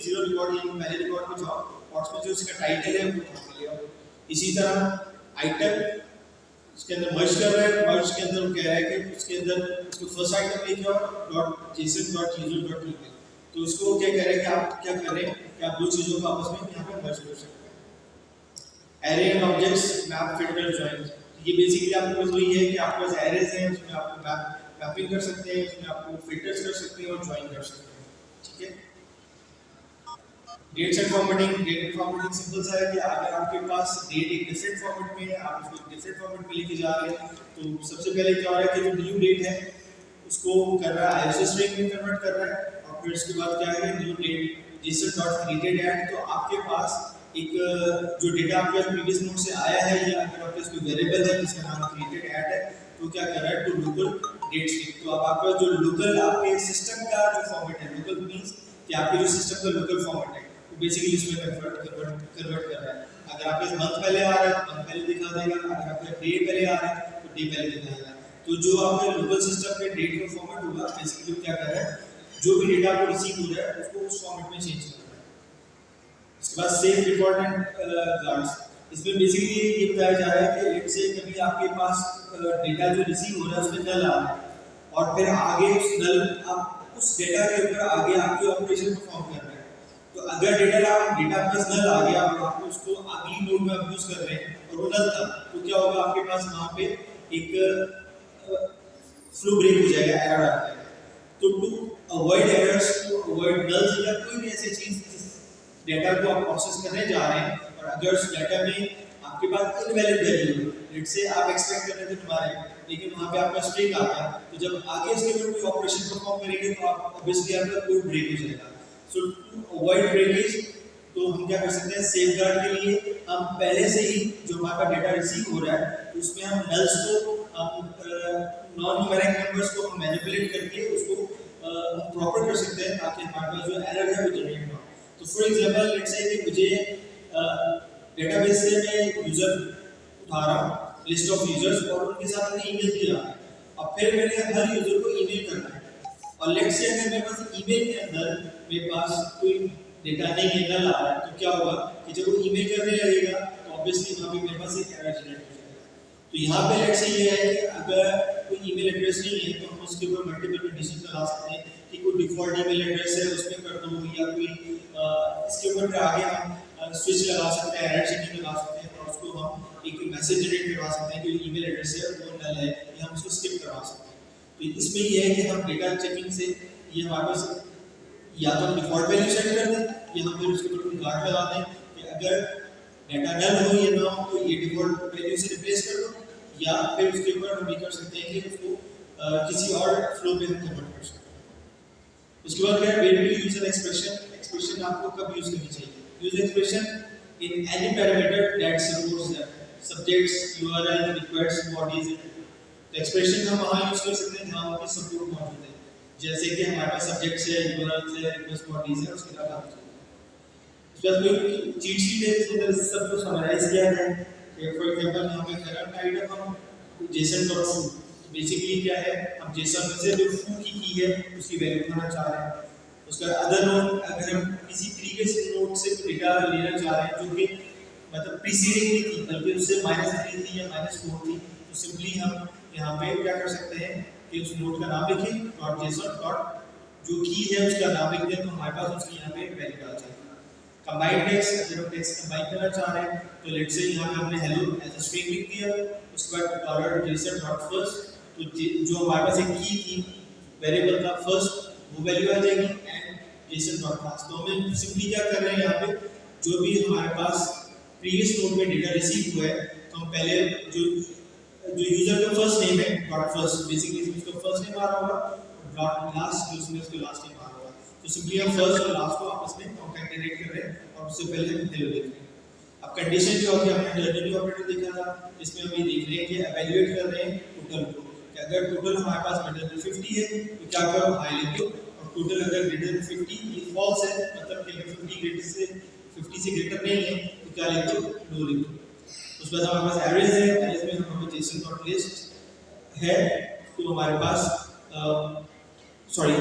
0 रिकॉर्ड यानी पहले रिकॉर्ड में जाओ और उसमें जो उसका टाइटल है वो उठा के ले आओ। इसी तरह आइटम उसके अंदर मर्ज कर रहा है, मर्ज के अंदर वो कह रहा है कि उसके अंदर उसको फर्स्ट आइटम लेके आओ .json.user.email। तो उसको क्या कह रहे हैं कि आप क्या कर रहे हैं कि आप दो चीजों को आपस में यहाँ पे मर्ज कर सकते हैं। Array and objects map filter join, ये बेसिकली आपके पास वही है कि आपके पास एरेज हैं उसमें आप मैपिंग कर सकते हैं, उसमें आपको फिल्टर्स कर सकते हैं और जॉइन कर सकते हैं, ठीक है। डेट्स एंड फॉर्मेटिंग सिंपल सा है कि अगर आपके पास डेट एक डिफरेंट फॉर्मेट में है, आप उसको डिफरेंट फॉर्मेट में लेके जा रहे हैं तो सबसे पहले क्या हो रहा है कि जो न्यू डेट है उसको कर रहा है ISO स्ट्रिंग में कन्वर्ट कर रहा है और फिर उसके बाद क्या है न्यू डेट JSON.created@। तो आपके पास एक जो डेटा आपके पास प्रीवियस नोड से आया है या अगर आपके पास कोई वेरिएबल है जिसका नाम created@ है तो क्या कर रहा है टू लोकल डेट स्ट्रिंग। तो अब आपका जो लोकल आपके सिस्टम का जो फॉर्मेट है, लोकल मींस कि आपके जो सिस्टम का लोकल फॉर्मेट है बेसिकली इसमें कन्वर्ट कर रहा है। अगर आपके मंथ पहले आ रहा है तो मंथ पहले दिखा देगा, अगर आपका डे पहले आ रहा है तो डे पहले दिखाएगा। तो जो आपके लोकल सिस्टम में डेट का फॉर्मेट होगा बेसिकली क्या कर रहा है जो भी डेटा आपको रिसीव हो रहा है उसको उस फॉर्मेट में चेंज कर रहा है। इसके बाद सेव डिफॉल्ट एंड गार्ड्स, इसमें बेसिकली ये बताया जा रहा है कि लेट्स से कभी आपके पास डेटा जो रिसीव हो रहा है उसमें नल आ रहा है और फिर आगे उस नल आप उस डेटा के ऊपर आगे आपके ऑपरेशन परफॉर्म कर रहे हैं। तो अगर डेटा आपके पास नल आ गया और आप उसको अगली नोड में यूज कर रहे हैं और वो नल था तो क्या होगा आपके पास वहाँ पे एक फ्लो ब्रेक हो जाएगा, एरर आ जाएगा। तो to avoid errors, to avoid nulls या कोई भी ऐसी चीज डेटा को आप प्रोसेस करने जा रहे हैं और अगर उस डेटा में आपके पास इनवैलिड वैल्यू लेट्स से आप एक्सपेक्ट कर रहे थे तुम्हारे लेकिन वहाँ पे आपका स्ट्रिंग आ गया तो जब आगे उसके ऊपर कोई ऑपरेशन परफॉर्म करेंगे तो आप ऑब्वियसली आपका कोड ब्रेक हो जाएगा। सो टू अवॉइड ब्रेकेज तो हम क्या कर सकते हैं सेफगार्ड के लिए हम पहले से ही जो हमारा डेटा रिसीव हो रहा है तो उसमें हम नल्स को हम नॉन न्यूमेरिक नंबर्स को हम मैनिपुलेट करके उसको हम प्रॉपर कर सकते हैं ताकि हमारे पास जो एरर है वो जनरेट हो। तो फॉर एग्जांपल लेट्स से कि मुझे डेटाबेस से मैं यूजर उठा रहा हूँ लिस्ट ऑफ यूजर्स और उनके साथ मैंने ईमेल दिया और फिर मैंने हर यूजर को ईमेल करना है, और लेट्स से अगर मेरे पास ईमेल के अंदर मेरे पास कोई डेटा नहीं है, नल आ रहा है, तो क्या होगा कि जब वो ईमेल करने लगेगा तो ऑब्वियसली वहाँ पे मेरे पास एक एरर जनरेट हो जाएगा। तो यहाँ पे लेट्स से ये है कि अगर कोई ईमेल एड्रेस नहीं है तो हम उसके ऊपर मल्टीपल कंडीशन लगा सकते हैं कि कोई डिफॉल्ट ईमेल एड्रेस है उसमें कर दो, या कोई इसके ऊपर आगे हम स्विच लगा सकते हैं, एरर चेकिंग लगा सकते हैं, और उसको हम एक मैसेज जनरेट करवा सकते हैं कि ईमेल एड्रेस है वो नल है, या हम उसको स्किप करवा सकते हैं। तो इसमें ये है कि हम डेटा चेकिंग से ये हमारे पास या तो डिफॉल्ट वैल्यू सेट कर दें, या हम फिर उसके ऊपर कोई गार्ड लगा दें कि अगर डाटा नल हो या ना हो तो ये डिफॉल्ट वैल्यू से रिप्लेस कर दो, या फिर उसके ऊपर हम ये कर सकते हैं कि उसको किसी और फ्लो में हम कन्वर्ट कर सकते हैं। उसके बाद क्या है, वेरिएबल यूजर एक्सप्रेशन आपको कब यूज करनी चाहिए? User expression in any parameter that supports subjects, URL, request, bodies. तो एक्सप्रेशन हम वहाँ यूज कर सकते हैं जहाँ वहाँ सपोर्ट मौजूद है, जैसे कि हमारे पास सब्जेक्ट्स है, यूआरएल है, रिक्वेस्ट बॉडीज है, उसके बाद आप उसके बाद कोई चीट शीट है जिसमें सब कुछ समराइज किया है। फॉर एग्जांपल यहाँ पे करंट आइटम हम जेसन डॉट फू, बेसिकली क्या है, हम जेसन में से जो फू की है उसकी वैल्यू उठाना चाह रहे हैं। उसका अदर नोड, अगर हम किसी प्रीवियस नोड से डेटा लेना चाह रहे हैं जो कि मतलब प्रीसीडिंग नहीं थी बल्कि उससे -3 थी या -4 थी, तो सिंपली हम यहाँ पे क्या कर सकते हैं कि उस नोड का नाम लिखें डॉट जेसन डॉट जो की है उसका नाम लिख दें, तो हमारे पास उसकी यहाँ पे वैल्यू डाल जाएगी। कंबाइंड टेक्स्ट, अगर हम टेक्स्ट कंबाइन करना चाह रहे हैं तो लेट्स से यहाँ पे हमने हेलो एज अ स्ट्रिंग लिख दिया, उसके बाद डॉलर जेसन डॉट फर्स्ट, तो जो हमारे पास एक की थी वेरिएबल का फर्स्ट वो वैल्यू आ जाएगी, एंड जेसन डॉट लास्ट। तो हमें सिंपली क्या कर रहे हैं यहाँ पे, जो भी हमारे पास प्रीवियस नोड में डेटा रिसीव हुआ है तो हम पहले जो यूजर का फर्स्ट नेम है डॉट फर्स्ट, बेसिकली उसका फर्स्ट नेम आ रहा होगा, डॉट लास्ट जो उसमें उसका लास्ट नेम आ रहा होगा, तो सिंपली हम फर्स्ट और लास्ट को आपस में कॉन्कैटिनेट कर रहे हैं और उससे पहले हम हेलो लिख रहे हैं। अब कंडीशन जो होगी हमने टर्नरी ऑपरेटर देखा था, इसमें हम ये देख रहे हैं कि इवैल्यूएट कर रहे हैं टोटल को, कि अगर टोटल हमारे पास ग्रेटर देन 50 है तो क्या करो, हाई लिख दो, और टोटल अगर ग्रेटर देन 50 ये फॉल्स है, मतलब कि अगर 50 से ग्रेटर नहीं है तो क्या लिख दो, नो लिख दो। उसके बाद हमारे पास एवरेज है, एवरेज में हमारे पास जेसन डॉट लिस्ट है, तो हमारे पास सॉरी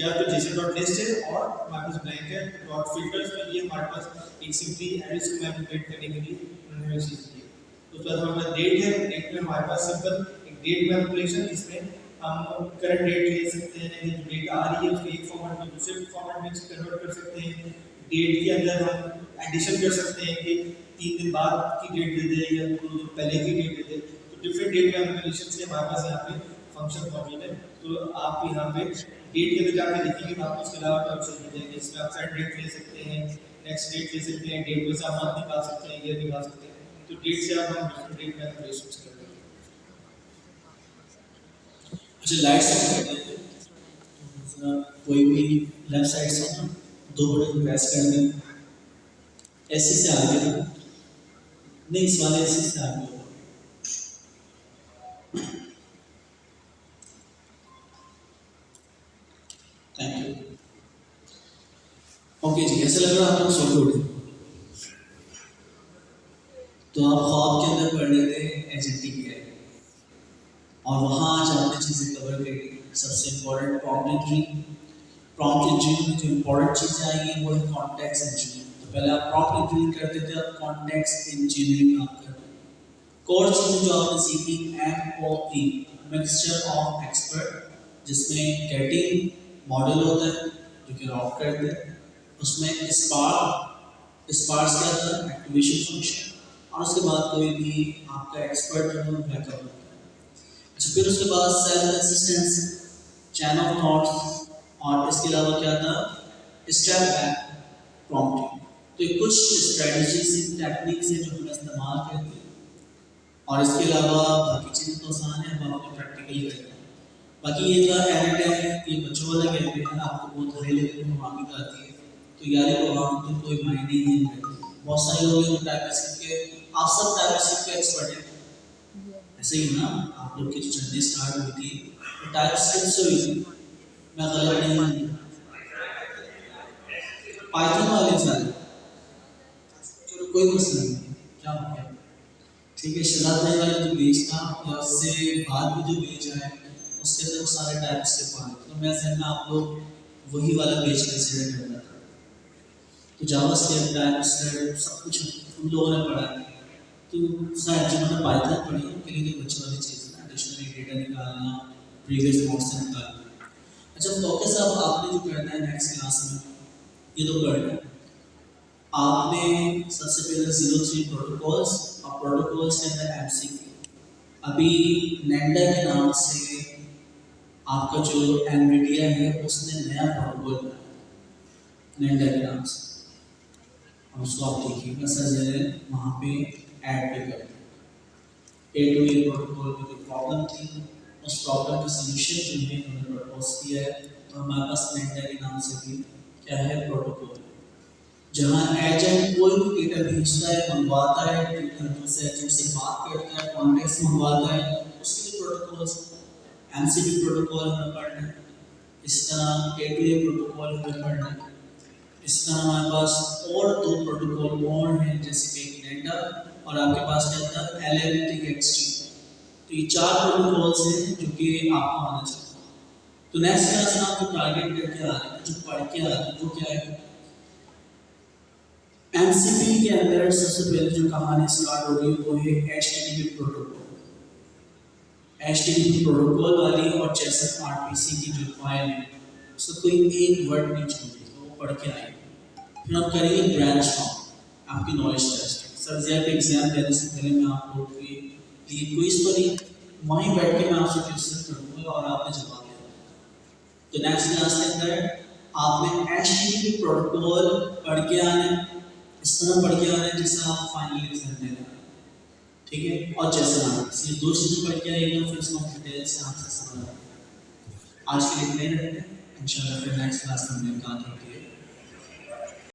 या तो जेसन डॉट लिस्ट है और हमारे पास ब्लैंक है डॉट फिल्टर्स में, ये हमारे पास एक सिंपली एरेज को मैनिपुलेट करने के लिए उन्होंने चीज दी है। तो उसके बाद हमारे पास डेट है, डेट में हमारे पास सिंपल एक डेट मैनिपुलेशन, जिसमें हम करंट डेट ले सकते हैं, जो डेट आ रही है उसको एक फॉर्मेट में दूसरे फॉर्मेट में कन्वर्ट कर सकते हैं। डेट के अंदर हम एडिशन कर सकते हैं कि 3 दिन बाद की डेट दे दे या 2 दिन पहले की डेट दे दे, तो डिफरेंट डेट मैनिपुलेशन से हमारे पास यहाँ पे फंक्शन मौजूद है। तो आप यहाँ पे डेट के अंदर जाके देखेंगे तो आपको उसके अलावा ऑप्शन मिल जाएंगे, इसमें आप सेट डेट ले सकते हैं, नेक्स्ट डेट ले सकते हैं, डेट में से आप मंथ निकाल सकते हैं, ईयर निकाल सकते हैं, तो डेट से आप हम डिफरेंट डेट मैनिपुलेशंस कर रहे हैं। अच्छा लाइट सेट करते हैं, कोई भी लेफ्ट साइड से ना 2 बटन प्रेस कर दें, ऐसे से आगे नहीं, इस वाले ऐसे से आगे, थैंक यू। ओके जी, कैसा लग रहा है आप लोग? So good. तो आप ख्वाब के अंदर पढ़ रहे थे एजेंटिक एआई, और वहाँ आज आपने चीज़ें कवर करी। सबसे इम्पोर्टेंट प्रॉम्प्ट इंजीनियरिंग में जो इम्पोर्टेंट चीज़ें आई हैं वो है कॉन्टेक्स्ट इंजीनियरिंग। तो पहले आप प्रॉम्प्ट इंजीनियरिंग करते थे, अब कॉन्टेक्स्ट इंजीनियरिंग आप करते हैं। कोर चीज़ें जो आपने सीखी MOE, मिक्सचर ऑफ एक्सपर्ट, जिसमें गेटिंग मॉडल होता है जो कि राउट करते हैं, उसमें स्पार्स क्या था, एक्टिवेशन फंक्शन, और उसके बाद कोई भी आपका एक्सपर्ट जो है बैकअप होता है। अच्छा, फिर उसके बाद self consistency, chain of thoughts, और इसके अलावा क्या था, स्टेप बैक प्रॉम्प्टिंग। तो ये कुछ स्ट्रेटजीज टेक्निक्स हैं जो हम इस्तेमाल करते हैं, और इसके अलावा बाकी चीज़ें तो आसान है, हम अपने प्रैक्टिकली करते हैं। बाकी ये था एनएट, ये बच्चों वाला कहते हैं, आपको बहुत हाई लेवल में प्रोग्रामिंग आती है तो यार ये प्रोग्रामिंग तो कोई मायने ही नहीं रखती। बहुत सारे लोग हैं टाइपिस्क्रिप्ट के, आप सब टाइपिस्क्रिप्ट के एक्सपर्ट हैं, ऐसे ही ना? आप लोग की जो जर्नी स्टार्ट हुई थी तो टाइपिस्क्रिप्ट से हुई थी, मैं गलत नहीं हूँ? पाइथन वाले सारे, चलो कोई मसला नहीं, क्या हो गया, ठीक है। शराब वाले जो बेचता या उससे बाद में जो बेच रहा है उसके अंदर वो सारे टाइप्स के पढ़े, तो मैं जहन में आप लोग वही वाला पेज कंसिडर करना था। तो जावास्क्रिप्ट, टाइपस्क्रिप्ट सब कुछ उन लोगों ने पढ़ा है। तो शायद जिन्होंने पाइथन पढ़ी उनके लिए तो बच्चों वाली चीज़ है, डिक्शनरी डेटा निकालना, प्रीवियस नोट से निकालना। अच्छा फोकस अब आपने जो करना है नेक्स्ट क्लास में, ये तो करना है आपने सबसे पहले 03 प्रोटोकॉल्स और प्रोटोकॉल्स के अंदर एमसीक्यू। अभी नेंडा के नाम से आपका जो एनवीडिया है उसने नया प्रोटोकॉल बनाया नेंडा के नाम से, और उसको आप देखिएगा सर वहाँ पे ऐड पे करें। A2A प्रोटोकॉल में कोई प्रॉब्लम थी, उस प्रॉब्लम का सलूशन जो है उन्होंने प्रपोज किया है। तो हमारे पास नेंडा के नाम से भी क्या है प्रोटोकॉल, जहाँ एजेंट कोई भी डेटा भेजता है, मंगवाता है, दूसरे एजेंट से बात करता है, कॉन्टेक्स्ट मंगवाता है, उसके लिए प्रोटोकॉल्स एमसीपी प्रोटोकॉल हमें पढ़ना है। इस तरह A2A प्रोटोकॉल हमें पढ़ना है। इस तरह हमारे पास और 2 प्रोटोकॉल और हैं, जैसे कि नेंडा और आपके पास क्या था LNTXT। तो ये 4 प्रोटोकॉल्स हैं जो कि आपको आना चाहिए। तो नेक्स्ट क्लास में आपको टारगेट करके आ रहे हैं, जो पढ़ के आ रहे हैं वो क्या है, एमसीपी के अंदर सबसे पहले जो कहानी स्टार्ट होगी वो है HTTP प्रोटोकॉल। HTTP प्रोटोकॉल वाली और जैसे RPC की जो फाइल है उसका कोई एक वर्ड नहीं छोड़ेगी, तो वो पढ़ के आएगी। फिर हम करेंगे ब्रांच फॉर्म, आपकी नॉलेज टेस्ट। सर पे एग्जाम देने से पहले मैं आप लोगों के लिए क्विज तो नहीं, वहीं बैठ के मैं आपसे क्वेश्चन करूँगा और आपने जवाब देना। तो नेक्स्ट क्लास के अंदर आपने HTTP प्रोटोकॉल पढ़ के आना है, इस तरह पढ़ के आना है जैसे आप फाइनल एग्जाम दे रहे हैं, ठीक है। और जैसे आप इसलिए 2 चीज़ें पढ़ के आएगा, फिर इसको डिटेल से आपसे समझ। आज के लिए इतना ही रखते हैं, इंशाल्लाह फिर नेक्स्ट क्लास में मुलाकात होती है।